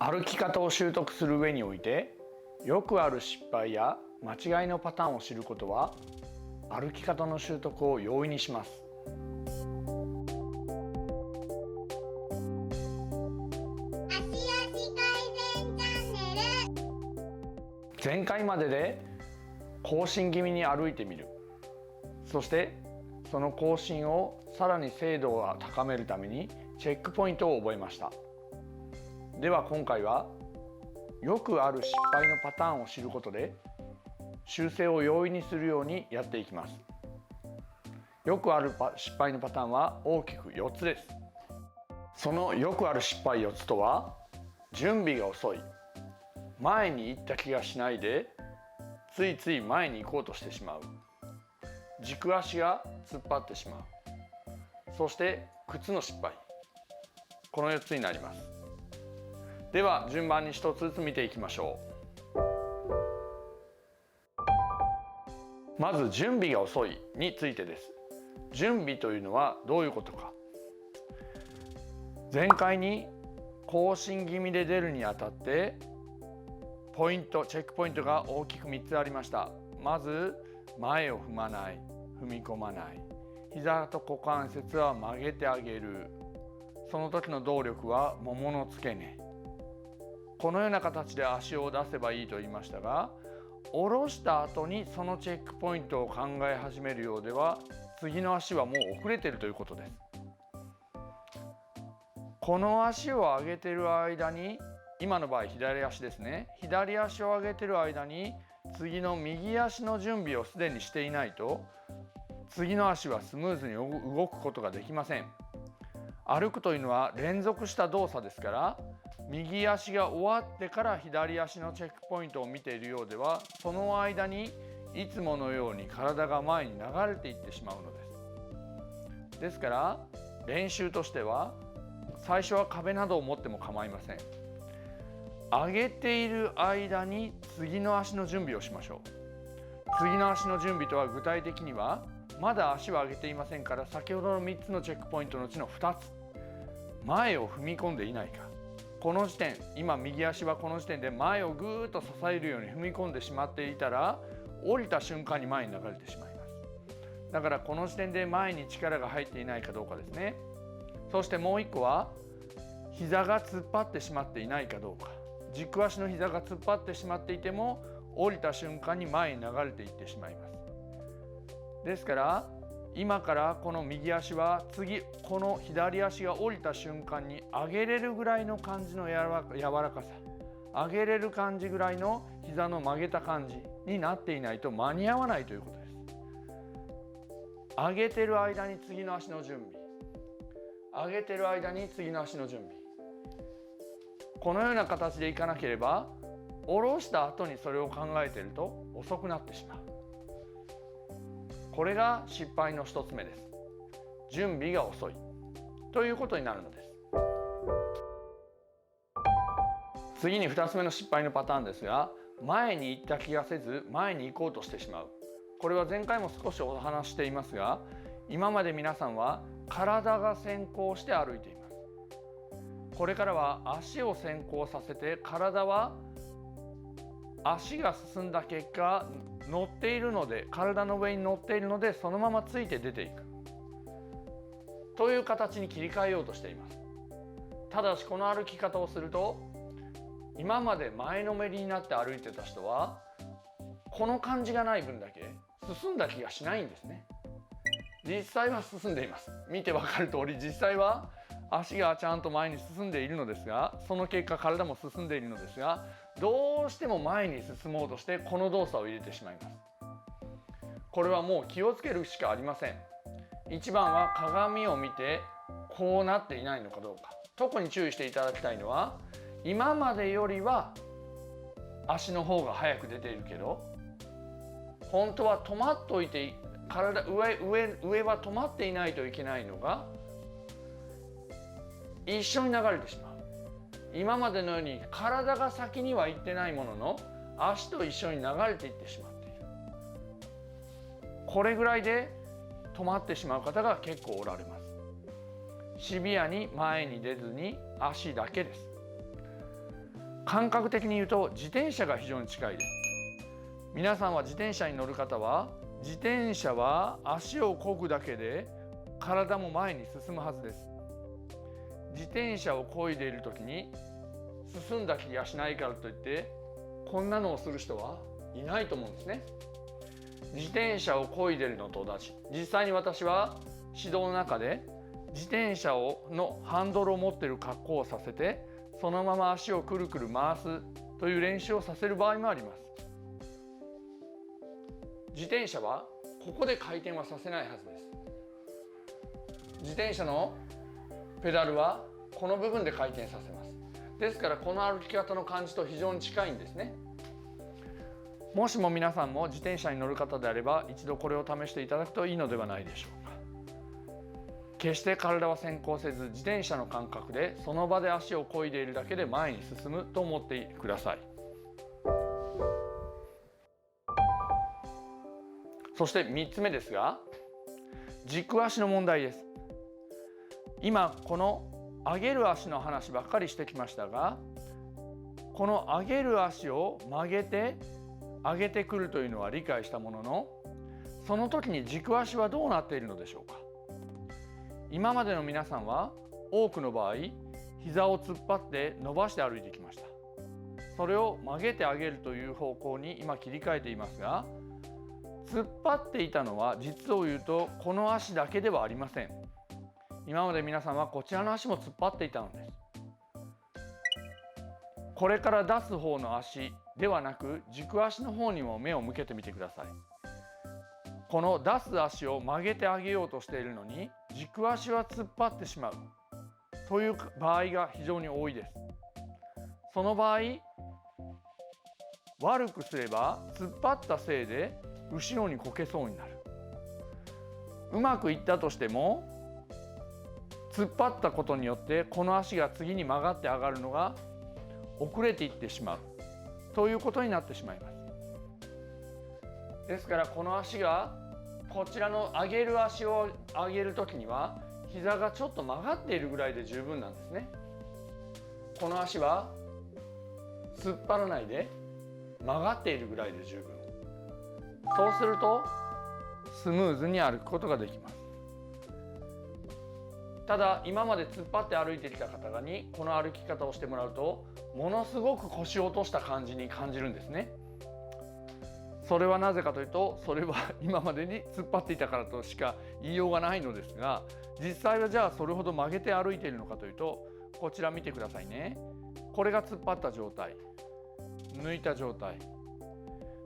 歩き方を習得する上において、よくある失敗や間違いのパターンを知ることは、歩き方の習得を容易にします。前回までで後進気味に歩いてみる。そしてその後進をさらに精度を高めるためにチェックポイントを覚えました。では今回はよくある失敗のパターンを知ることで修正を容易にするようにやっていきます。よくある失敗のパターンは大きく4つです。そのよくある失敗4つとは、準備が遅い、前に行った気がしないでついつい前に行こうとしてしまう、軸足が突っ張ってしまう、そして靴の失敗。この4つになります。では順番に1つずつ見ていきましょう。まず準備が遅いについてです。準備というのはどういうことか。前回に後進気味で出るにあたってチェックポイントが大きく3つありました。まず前を踏まない、踏み込まない、膝と股関節は曲げてあげる、その時の動力はももの付け根。このような形で足を出せばいいと言いましたが、下ろした後にそのチェックポイントを考え始めるようでは、次の足はもう遅れているということです。この足を上げている間に、今の場合左足ですね、左足を上げている間に次の右足の準備をすでにしていないと、次の足はスムーズに動くことができません。歩くというのは連続した動作ですから、右足が終わってから左足のチェックポイントを見ているようでは、その間にいつものように体が前に流れていってしまうのです。ですから練習としては、最初は壁などを持っても構いません。上げている間に次の足の準備をしましょう。次の足の準備とは具体的には、まだ足は上げていませんから、先ほどの3つのチェックポイントのうちの2つ、前を踏み込んでいないか。この時点、今右足はこの時点で前をぐーっと支えるように踏み込んでしまっていたら、降りた瞬間に前に流れてしまいます。だからこの時点で前に力が入っていないかどうかですね。そしてもう1個は、膝が突っ張ってしまっていないかどうか。軸足の膝が突っ張ってしまっていても、降りた瞬間に前に流れていってしまいます。ですから今からこの右足は次、この左足が降りた瞬間に上げれるぐらいの感じの柔らかさ、上げれる感じぐらいの膝の曲げた感じになっていないと間に合わないということです。上げてる間に次の足の準備、上げてる間に次の足の準備、このような形でいかなければ、下ろした後にそれを考えていると遅くなってしまう。これが失敗の1つ目です。準備が遅いということになるのです。次に2つ目の失敗のパターンですが、前に行った気がせず前に行こうとしてしまう。これは前回も少しお話ししていますが、今まで皆さんは体が先行して歩いています。これからは足を先行させて、体は足が進んだ結果乗っているので、体の上に乗っているので、そのままついて出ていくという形に切り替えようとしています。ただしこの歩き方をすると、今まで前のめりになって歩いてた人はこの感じがない分だけ進んだ気がしないんですね。実際は進んでいます。見てわかる通り、実際は足がちゃんと前に進んでいるのですが、その結果体も進んでいるのですが、どうしても前に進もうとしてこの動作を入れてしまいます。これはもう気をつけるしかありません。一番は鏡を見てこうなっていないのかどうか。特に注意していただきたいのは、今までよりは足の方が早く出ているけど、本当は止まっといて、上は止まっていないといけないのが一緒に流れてしまう。今までのように体が先には行ってないものの、足と一緒に流れていってしまっている。これぐらいで止まってしまう方が結構おられます。シビアに前に出ずに足だけです。感覚的に言うと自転車が非常に近いです。皆さんは自転車に乗る方は、自転車は足を漕ぐだけで体も前に進むはずです。自転車を漕いでいる時に進んだ気がしないからといってこんなのをする人はいないと思うんですね。自転車を漕いでいるのと同じ。実際に私は指導の中で自転車のハンドルを持っている格好をさせて、そのまま足をくるくる回すという練習をさせる場合もあります。自転車はここで回転はさせないはずです。自転車のペダルはこの部分で回転させます。ですからこの歩き方の感じと非常に近いんですね。もしも皆さんも自転車に乗る方であれば、一度これを試していただくといいのではないでしょうか。決して体は先行せず、自転車の感覚でその場で足を漕いでいるだけで前に進むと思ってください。そして3つ目ですが、軸足の問題です。今この上げる足の話ばっかりしてきましたが、この上げる足を曲げて上げてくるというのは理解したものの、その時に軸足はどうなっているのでしょうか。今までの皆さんは多くの場合、膝を突っ張って伸ばして歩いてきました。それを曲げて上げるという方向に今切り替えていますが、突っ張っていたのは実を言うとこの足だけではありません。今まで皆さんはこちらの足も突っ張っていたのです。これから出す方の足ではなく、軸足の方にも目を向けてみてください。この出す足を曲げてあげようとしているのに、軸足は突っ張ってしまうという場合が非常に多いです。その場合、悪くすれば突っ張ったせいで後ろにこけそうになる。うまくいったとしても、突っ張ったことによってこの足が次に曲がって上がるのが遅れていってしまうということになってしまいます。ですからこの足が、こちらの上げる足を上げるときには膝がちょっと曲がっているぐらいで十分なんですね。この足は突っ張らないで曲がっているぐらいで十分。そうするとスムーズに歩くことができます。ただ今まで突っ張って歩いてきた方にこの歩き方をしてもらうと、ものすごく腰を落とした感じに感じるんですね。それはなぜかというと、それは今までに突っ張っていたからとしか言いようがないのですが、実際はじゃあそれほど曲げて歩いているのかというと、こちら見てくださいね。これが突っ張った状態、抜いた状態。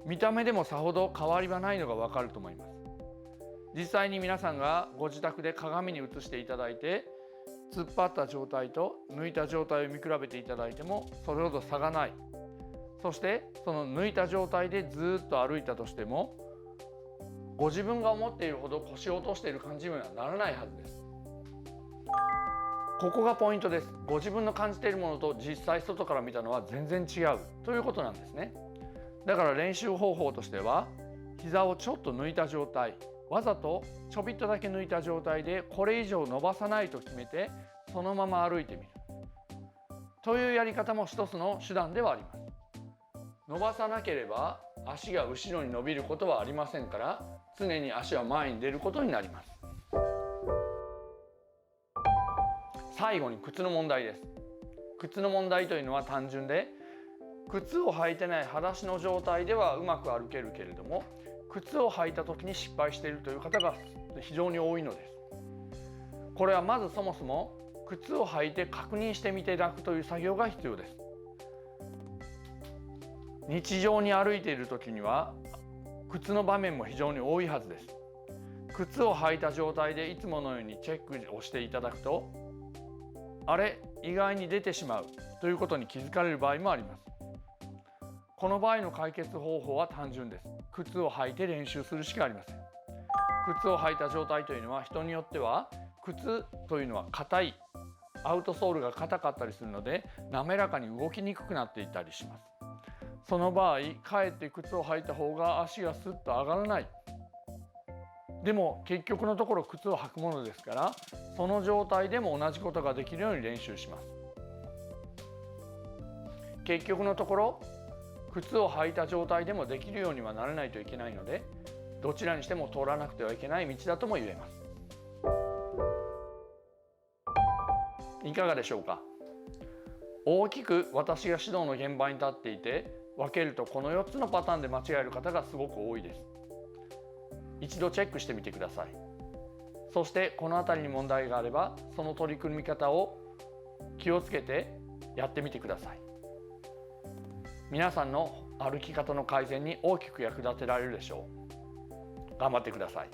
見た目でもさほど変わりはないのがわかると思います。実際に皆さんがご自宅で鏡に映していただいて、突っ張った状態と抜いた状態を見比べていただいてもそれほど差がない。そしてその抜いた状態でずっと歩いたとしても、ご自分が思っているほど腰を落としている感じにはならないはずです。ここがポイントです。ご自分の感じているものと実際外から見たのは全然違うということなんですね。だから練習方法としては、膝をちょっと抜いた状態、わざとちょびっとだけ抜いた状態でこれ以上伸ばさないと決めて、そのまま歩いてみるというやり方も一つの手段ではあります。伸ばさなければ足が後ろに伸びることはありませんから、常に足は前に出ることになります。最後に靴の問題です。靴の問題というのは単純で、靴を履いてない裸足の状態ではうまく歩けるけれども、靴を履いた時に失敗しているという方が非常に多いのです。これはまずそもそも靴を履いて確認してみていただくという作業が必要です。日常に歩いている時には靴の場面も非常に多いはずです。靴を履いた状態でいつものようにチェックをしていただくと、あれ、意外に出てしまうということに気づかれる場合もあります。この場合の解決方法は単純です。靴を履いて練習するしかありません。靴を履いた状態というのは人によっては、靴というのは硬い、アウトソールが硬かったりするので滑らかに動きにくくなっていたりします。その場合、かえって靴を履いた方が足がスッと上がらない。でも結局のところ靴を履くものですから、その状態でも同じことができるように練習します。結局のところ靴を履いた状態でもできるようにはならないといけないので、どちらにしても通らなくてはいけない道だとも言えます。いかがでしょうか。大きく私が指導の現場に立っていて分けると、この4つのパターンで間違える方がすごく多いです。一度チェックしてみてください。そしてこの辺りに問題があれば、その取り組み方を気をつけてやってみてください。皆さんの歩き方の改善に大きく役立てられるでしょう。頑張ってください。